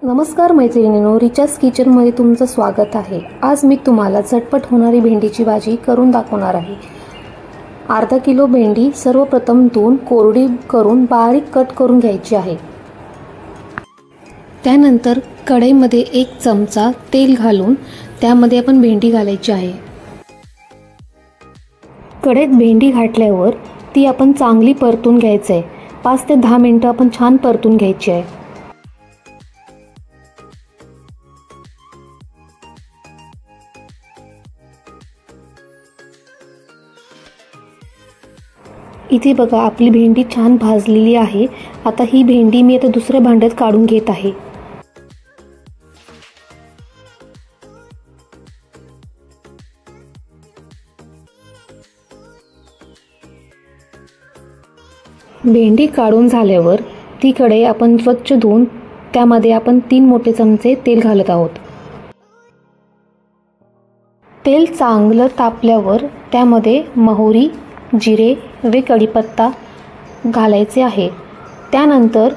नमस्कार मैत्रिणींनो, रिचाच किचनमध्ये तुमचं स्वागत आहे। आज मी तुम्हाला झटपट होणारी भेंडीची भाजी करून दाखवणार आहे। अर्धा किलो भेंडी सर्वप्रथम धुवून कोरडी करून बारीक कट करून घ्यायची आहे। त्यानंतर कढईमध्ये 1 चमचा तेल घालून त्यामध्ये आपण भेंडी घालायची आहे। कढईत भेंडी घातल्यावर ती आपण चांगली परतून घ्यायची आहे। 5 ते 10 मिनिटं आपण छान परतून घ्यायची आहे। इथे बघा आपली भेंडी छान भाजलेली आहे। आता ही भेंडी मी आता दुसऱ्या भांड्यात काढून घेत आहे। भेंडी काढून झाल्यावर ती कढई आपण स्वच्छ धुवून त्यामध्ये आपण 3 मोठे चमचे तेल घालत आहोत। तेल चांगलं तापल्यावर त्यामध्ये मोहरी, जिरे व कढीपत्ता घालायचे आहे। त्यानंतर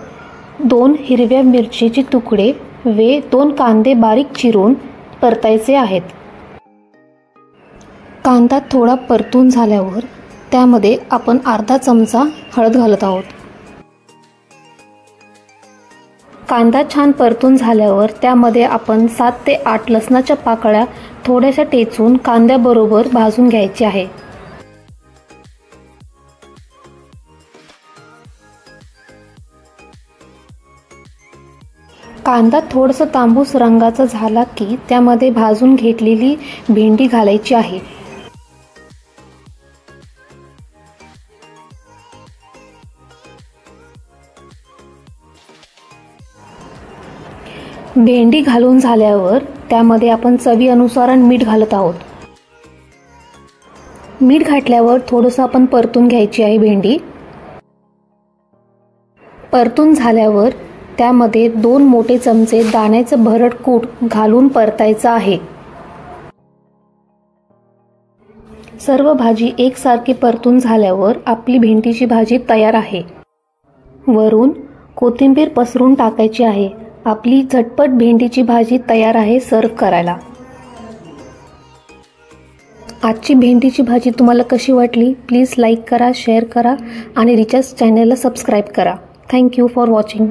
2 हिरव्या मिरचीचे तुकडे व 2 कांदे बारीक चिरून परतायचे आहेत। कांदा थोडा परतून झाल्यावर त्यामध्ये आपण अर्धा चमचा हळद घालत आहोत। कांदा छान परतून झाल्यावर त्यामध्ये आपण 7 ते 8 लसणाच्या पाकळ्या थोड्याशा टेचून कांद्याबरोबर भाजून घ्यायचे आहे। कांदा थोडासा तांबूस रंगाचा झाला की त्यामध्ये भाजून घेतलेली भेंडी घालायची आहे। भेंडी घालून झाल्यावर त्यामध्ये आपण चवीनुसार मीठ घालत आहोत। मीठ घातल्यावर थोडंसं आपण परतून घ्यायची आहे भेंडी। परतून झाल्यावर त्यामध्ये 2 मोठे चमचे दाण्याचं भरड कूट घालून परतायचं आहे। सर्व भाजी एकसारखी परतून झाल्यावर आपली भेंडीची भाजी तयार आहे। वरून कोथिंबीर पसरून टाकायची आहे। आपली झटपट भेंडीची भाजी तयार आहे सर्व करायला। आजची भेंडीची भाजी तुम्हाला कशी वाटली? प्लीज लाईक करा, शेअर करा आणि रिचाच चॅनलला सबस्क्राईब करा। Thank you for watching.